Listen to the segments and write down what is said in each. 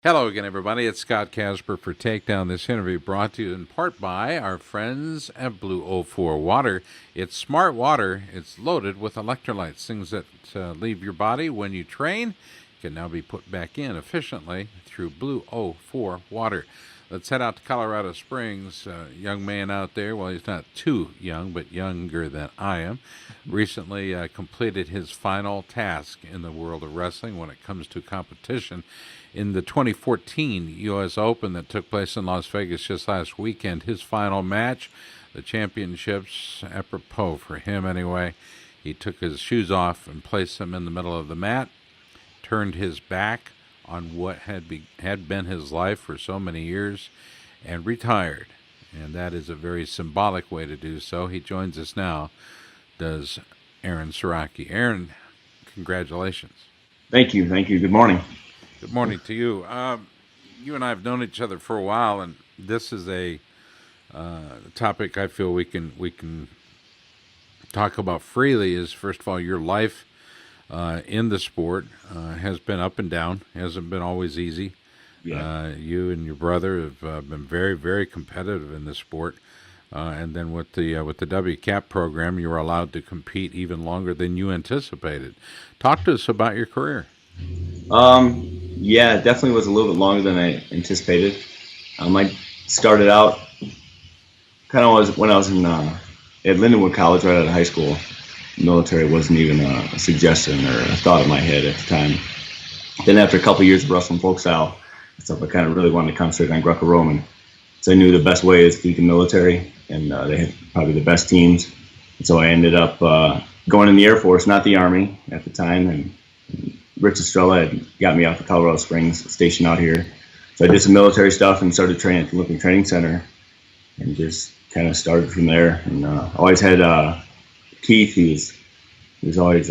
Hello again, everybody. It's Scott Casper for Takedown. This interview brought to you in part by our friends at Blue O4 Water. It's smart water. It's loaded with electrolytes, things that leave your body when you train can now be put back in efficiently through Blue O4 Water. Let's head out to Colorado Springs. A young man out there, well, he's not too young, but younger than I am, recently completed his final task in the world of wrestling when it comes to competition. In the 2014 U.S. Open that took place in Las Vegas just last weekend, his final match, the championships, apropos for him anyway, he took his shoes off and placed them in the middle of the mat, turned his back on what had been his life for so many years, and retired. And that is a very symbolic way to do so. He joins us now, does Aaron Sieracki. Aaron, congratulations. Thank you. Thank you. Good morning. Good morning to you. You and I have known each other for a while, and this is a topic I feel we can talk about freely. Is first of all, your life in the sport has been up and down. Hasn't been always easy. Yeah. You and your brother have been very, very competitive in the sport. And then with the WCAP program, you were allowed to compete even longer than you anticipated. Talk to us about your career. Yeah, it definitely was a little bit longer than I anticipated. I started out kind of was when I was in at Lindenwood College, right out of high school. Military wasn't even a suggestion or a thought in my head at the time. Then after a couple of years of wrestling folk style stuff, I kind of really wanted to concentrate on Greco-Roman. So I knew the best way is through the military, and they had probably the best teams. And so I ended up going in the Air Force, not the Army at the time, and Rich Estrella had got me out to Colorado Springs, stationed out here. So I did some military stuff and started training at the Olympic Training Center, and just kind of started from there. And always had Keith. He was always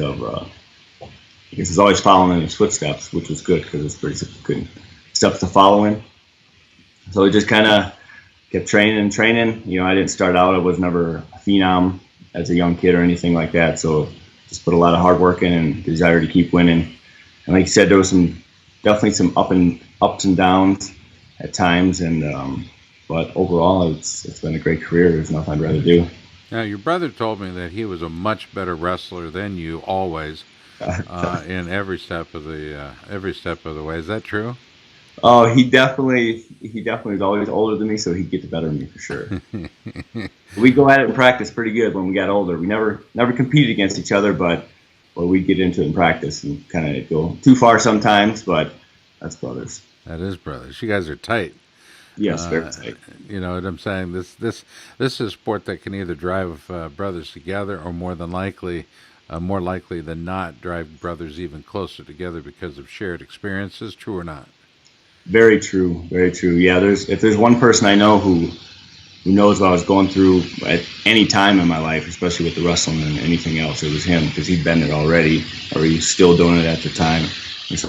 he's always following in his footsteps, which was good because it's pretty good stuff to follow in. So we just kind of kept training and training. You know, I didn't start out. I was never a phenom as a young kid or anything like that. So just put a lot of hard work in and desire to keep winning. And like you said, there was definitely some ups and downs at times, and but overall, it's been a great career. There's nothing I'd rather do. Now, your brother told me that he was a much better wrestler than you always, in every step of the way. Is that true? Oh, he definitely was always older than me, so he'd get the better of me for sure. We go at it in practice pretty good when we got older. We never competed against each other, but we'd get into it in practice and kind of go too far sometimes, but that's brothers. That is brothers. You guys are tight. Yes, very tight. You know what I'm saying? This is a sport that can either drive brothers together, or more likely than not, drive brothers even closer together because of shared experiences. True or not? Very true. Very true. Yeah, if there's one person I know who knows what I was going through at any time in my life, especially with the wrestling and anything else, it was him, because he'd been there already, or he was still doing it at the time. And so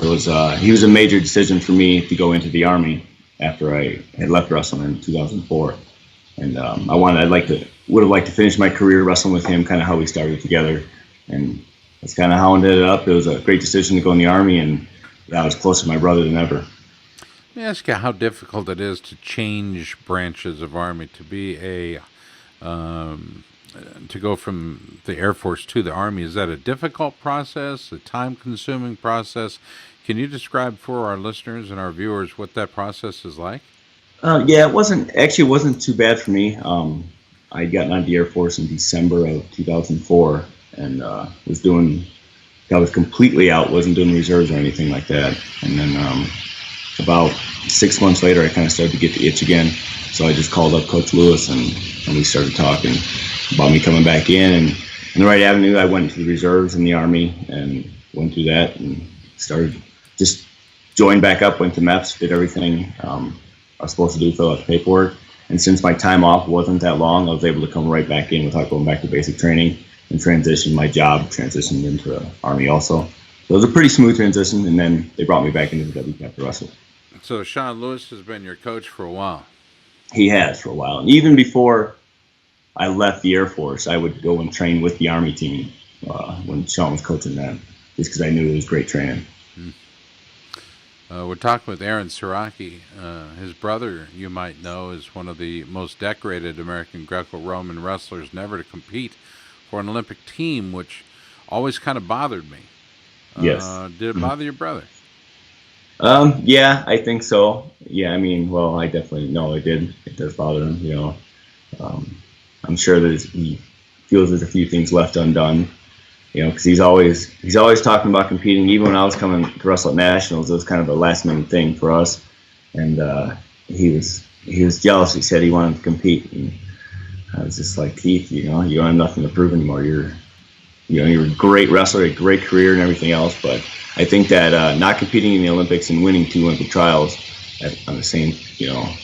he was a major decision for me to go into the Army after I had left wrestling in 2004. And would have liked to finish my career wrestling with him, kind of how we started together. And that's kind of how it ended up. It was a great decision to go in the Army, and I was closer to my brother than ever. Let me ask you how difficult it is to change branches of Army, to go from the Air Force to the Army. Is that a difficult process, a time-consuming process? Can you describe for our listeners and our viewers what that process is like? Yeah, it wasn't too bad for me. I got out of the Air Force in December of 2004, and I was completely out, wasn't doing reserves or anything like that. And then about 6 months later, I kind of started to get the itch again. So I just called up Coach Lewis, and we started talking about me coming back in. And in the right avenue, I went to the reserves in the Army and went through that and joined back up, went to MEPS, did everything I was supposed to do, fill out the paperwork. And since my time off wasn't that long, I was able to come right back in without going back to basic training and my job transitioned into the Army also. So it was a pretty smooth transition, and then they brought me back into the WCAP to wrestle. So Sean Lewis has been your coach for a while. He has for a while. And even before I left the Air Force, I would go and train with the Army team when Sean was coaching them, just because I knew it was great training. We're talking with Aaron Sieracki. His brother, you might know, is one of the most decorated American Greco-Roman wrestlers never to compete for an Olympic team, which always kind of bothered me. Yes. Did it bother your brother? Yeah, I think so. Yeah, I mean, well, I definitely know it did. It does bother him, Um, I'm sure that he feels there's a few things left undone, because he's always talking about competing. Even when I was coming to wrestle at nationals, it was kind of a last minute thing for us, and he was jealous. He said he wanted to compete, and I was just like, Keith, you don't have nothing to prove anymore. You're a great wrestler, a great career, and everything else. But I think that not competing in the Olympics and winning 2 Olympic trials on the same,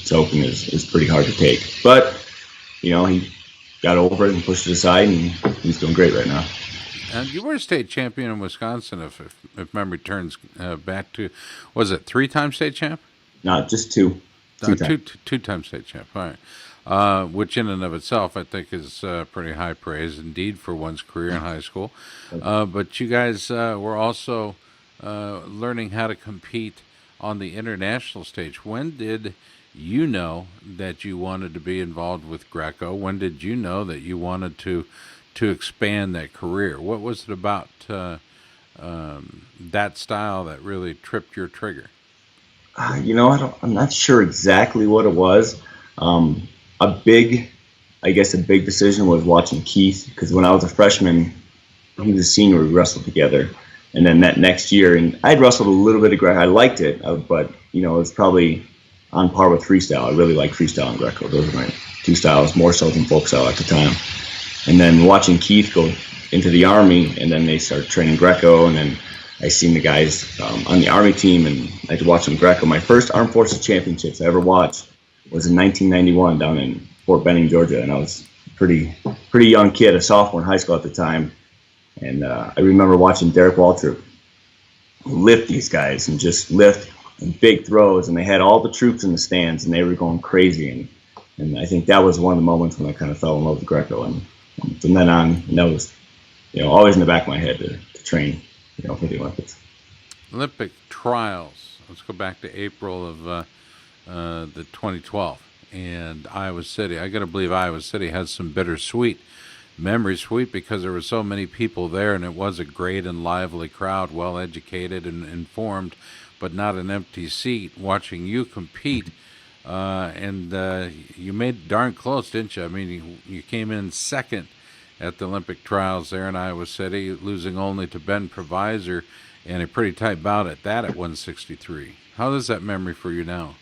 token is pretty hard to take. But he got over it and pushed it aside, and he's doing great right now. And you were a state champion in Wisconsin, if memory turns back to, was it 3-time state champ? Not just two. Two times. Two-time state champ. All right. Which in and of itself I think is pretty high praise indeed for one's career in high school. But you guys were also learning how to compete on the international stage. When did you know that you wanted to be involved with Greco? When did you know that you wanted to expand that career? What was it about that style that really tripped your trigger? I'm not sure exactly what it was. A big decision was watching Keith, because when I was a freshman, he was a senior. We wrestled together, and then that next year, and I'd wrestled a little bit of Greco. I liked it, but it was probably on par with freestyle. I really liked freestyle and Greco. Those were my two styles, more so than folk style at the time. And then watching Keith go into the Army, and then they start training Greco, and then I seen the guys on the Army team, and I could watch them Greco. My first Armed Forces Championships I ever watched was in 1991 down in Fort Benning, Georgia, and I was a pretty young kid, a sophomore in high school at the time. And I remember watching Derek Waltrip lift these guys and just lift and big throws, and they had all the troops in the stands, and they were going crazy. And I think that was one of the moments when I kind of fell in love with Greco. And from then on, that was always in the back of my head to train for the Olympics. Olympic trials. Let's go back to April of the 2012 and Iowa City. I got to believe Iowa City has some bittersweet memories, sweet because there were so many people there, and it was a great and lively crowd, well educated and informed, but not an empty seat watching you compete. And you made darn close, didn't you? I mean, you came in second at the Olympic trials there in Iowa City, losing only to Ben Provisor, and a pretty tight bout at that at 163. How is that memory for you now?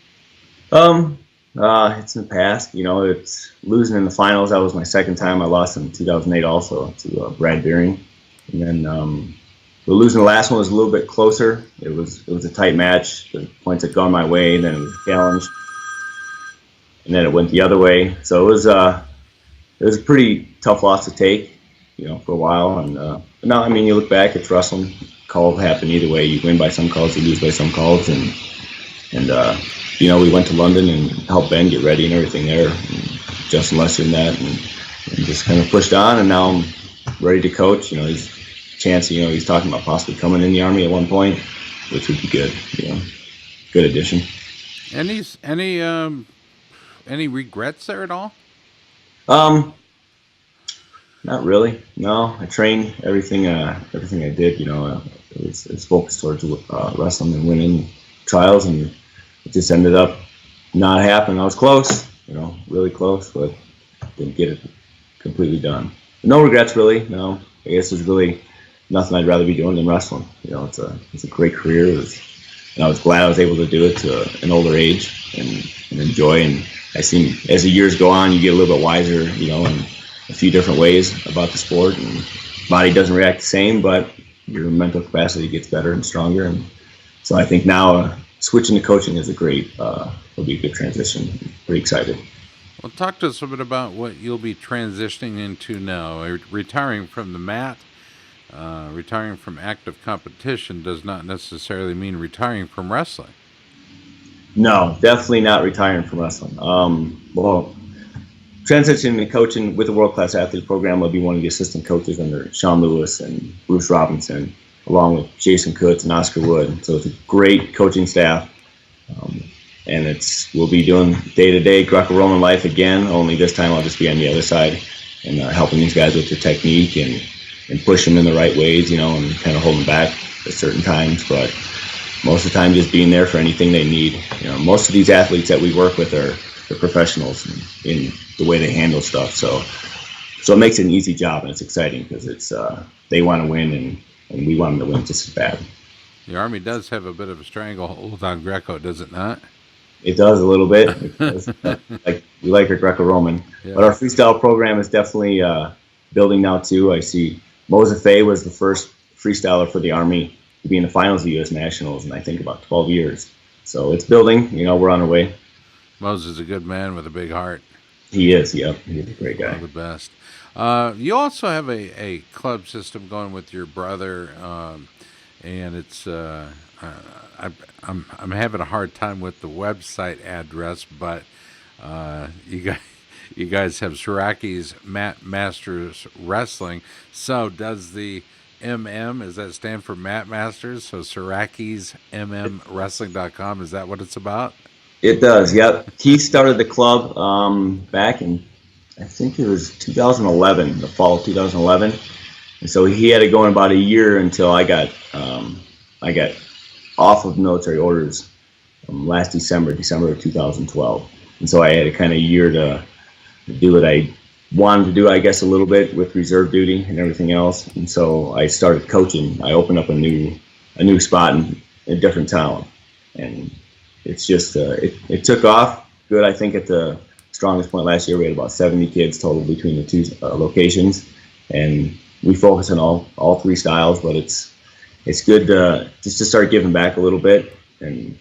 It's in the past. It's losing in the finals. That was my second time. I lost in 2008 also to Brad Beering, and then the losing the last one was a little bit closer. It was a tight match. The points had gone my way, and then it was a challenge, and then it went the other way. So it was a pretty tough loss to take, for a while. And but now, I mean, you look back, it's wrestling. Calls happen either way. You win by some calls, you lose by some calls, and we went to London and helped Ben get ready and everything there. And Justin Lester and that, and just kind of pushed on. And now I'm ready to coach. He's chance. He's talking about possibly coming in the Army at one point, which would be good. Good addition. Any regrets there at all? Not really. No, I trained everything I did. It was focused towards wrestling and winning trials, and it just ended up not happening. I was close, really close, but didn't get it completely done. No regrets, really. No, I guess there's really nothing I'd rather be doing than wrestling. It's a great career. I was glad I was able to do it to an older age and enjoy. And I seen as the years go on, you get a little bit wiser, in a few different ways about the sport, and body doesn't react the same, but your mental capacity gets better and stronger. And so I think now switching to coaching is will be a good transition. Pretty excited. Well, talk to us a bit about what you'll be transitioning into now. Retiring from the mat, retiring from active competition does not necessarily mean retiring from wrestling. No, definitely not retiring from wrestling. Well, transitioning to coaching with the World Class Athlete program, I'll be one of the assistant coaches under Sean Lewis and Bruce Robinson. along with Jason Kutz and Oscar Wood. So it's a great coaching staff. Um, and we'll be doing day-to-day Greco-Roman life again, only this time I'll just be on the other side and helping these guys with their technique and push them in the right ways, and kind of hold them back at certain times. But most of the time just being there for anything they need. Most of these athletes that we work with are professionals in the way they handle stuff. So it makes it an easy job, and it's exciting because they want to win, and we want them to win just as bad. The Army does have a bit of a stranglehold on Greco, does it not? It does a little bit. We like our Greco-Roman, yeah. But our freestyle program is definitely building now too. I see Moses Fay was the first freestyler for the Army to be in the finals of the U.S. Nationals in I think about 12 years. So it's building. We're on our way. Moses is a good man with a big heart. He is. Yep, he's a great guy. One of the best. You also have a club system going with your brother, and it's. I'm having a hard time with the website address, but you guys have Sieracki's Mat Masters Wrestling. So does the does that stand for Mat Masters? So Sieracki's MMWrestling.com, is that what it's about? It does, yep. Keith started the club back in, I think it was 2011, the fall of 2011. And so he had it going about a year until I got off of military orders last December of 2012. And so I had a kind of year to do what I wanted to do, I guess, a little bit with reserve duty and everything else. And so I started coaching. I opened up a new spot in a different town. And it's just, it took off good. I think at the strongest point last year, we had about 70 kids total between the two locations. And we focus on all three styles, but it's good just to start giving back a little bit and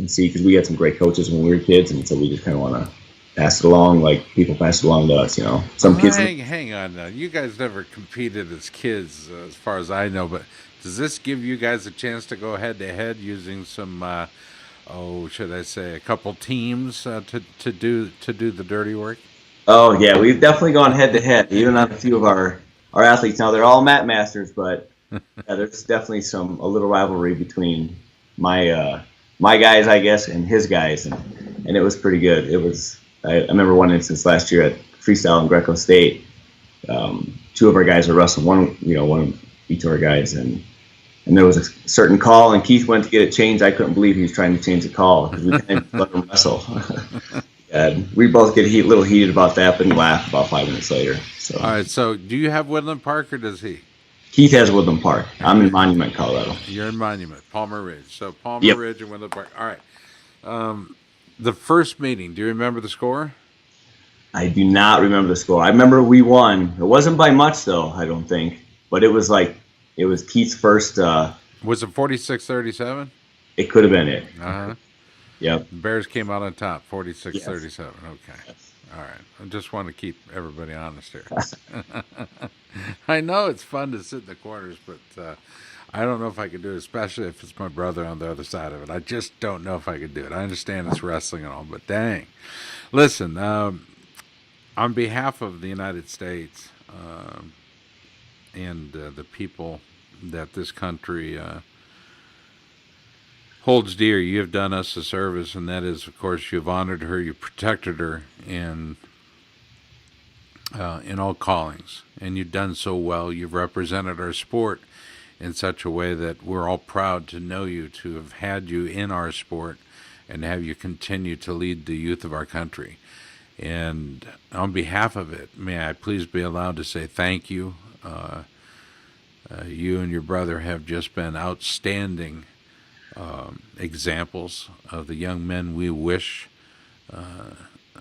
see, because we had some great coaches when we were kids, and so we just kind of want to pass it along like people pass it along to us. Some kids. Hang on now. You guys never competed as kids, as far as I know, but does this give you guys a chance to go head to head using some, should I say, a couple teams to do the dirty work? Oh yeah, we've definitely gone head to head, even on a few of our athletes. Now they're all Mat Masters, but yeah, there's definitely a little rivalry between my guys, I guess, and his guys, and it was pretty good. It was. I remember one instance last year at Freestyle and Greco State. Two of our guys were wrestling, one of each of our guys, and there was a certain call, and Keith went to get it changed. I couldn't believe he was trying to change the call because we didn't let him wrestle. And we both get a little heated about that, but laugh about 5 minutes later. So. All right, so do you have Woodland Park, or does he? Keith has Woodland Park. I'm in Monument, Colorado. You're in Monument, Palmer Ridge. So Palmer Ridge and Woodland Park. All right. The first meeting, do you remember the score? I do not remember the score. I remember we won. It wasn't by much, though, I don't think. But it was Keith's first. Was it 46-37? It could have been it. Uh-huh. Yep. The Bears came out on top, 46-37. Yes. Okay. Yes. All right. I just want to keep everybody honest here. I know it's fun to sit in the corners, but I don't know if I could do it, especially if it's my brother on the other side of it. I just don't know if I could do it. I understand it's wrestling and all, but dang. Listen, on behalf of the United States and the people that this country holds dear, you have done us a service, and that is, of course, you've honored her, you protected her, and in all callings, and you've done so well. You've represented our sport in such a way that we're all proud to know you, to have had you in our sport, and have you continue to lead the youth of our country. And on behalf of it, may I please be allowed to say thank you. You and your brother have just been outstanding examples of the young men we wish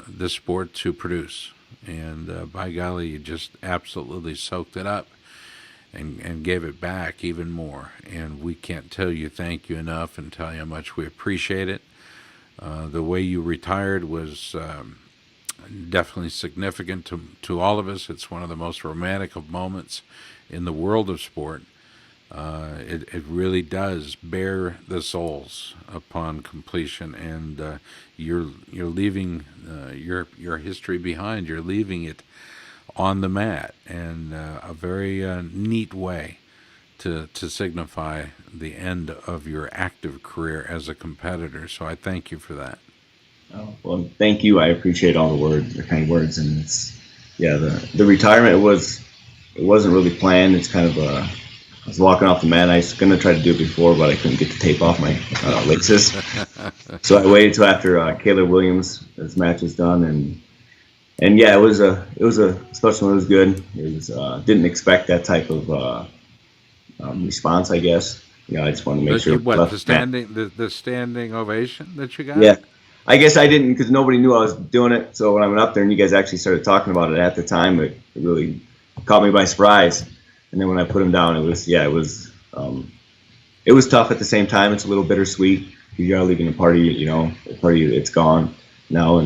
this sport to produce. And by golly, you just absolutely soaked it up and gave it back even more. And we can't tell you thank you enough and tell you how much we appreciate it. The way you retired was definitely significant to all of us. It's one of the most romantic of moments in the world of sport. It really does bear the souls upon completion, and you're leaving your history behind. You're leaving it on the mat, and a very neat way to signify the end of your active career as a competitor. So I thank you for that. Oh, well, thank you. I appreciate all the words, the kind words, and it's yeah. The retirement it wasn't really planned. It's kind of a I was walking off the mat. I was gonna try to do it before, but I couldn't get the tape off my laces. So I waited till after Caleb Williams' his match was done, and yeah, it was a special one. It was good. It was didn't expect that type of response. I guess I just wanted to make But sure. you, what, Left the standing ovation that you got? Yeah, I guess I didn't because nobody knew I was doing it. So when I went up there and you guys actually started talking about it at the time, it really caught me by surprise. And then when I put him down, it was tough at the same time. It's a little bittersweet because you are leaving a party, the party it's gone now,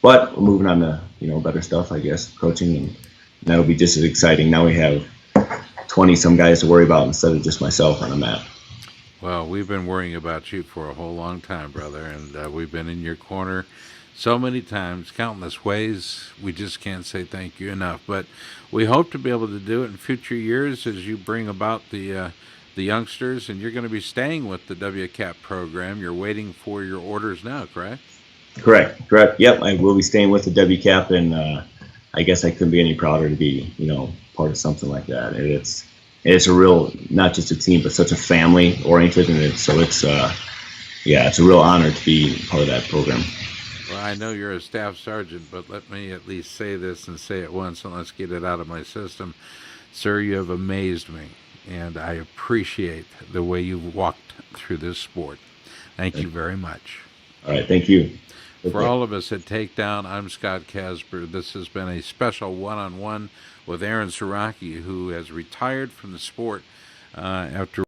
but we're moving on to better stuff, I guess, coaching, and that'll be just as exciting. Now we have 20 some guys to worry about instead of just myself on a mat. Well, we've been worrying about you for a whole long time, brother, and we've been in your corner so many times, countless ways. We just can't say thank you enough. But we hope to be able to do it in future years as you bring about the youngsters, and you're going to be staying with the WCAP program. You're waiting for your orders now, correct? Correct. Yep, I will be staying with the WCAP, and I guess I couldn't be any prouder to be, part of something like that. And it's a real, not just a team, but such a family oriented, and it's a real honor to be part of that program. Well, I know you're a staff sergeant, but let me at least say this and say it once, and let's get it out of my system. Sir, you have amazed me, and I appreciate the way you've walked through this sport. Thank you very much. All right, thank you. For all of us at Takedown, I'm Scott Casper. This has been a special one-on-one with Aaron Sieracki, who has retired from the sport after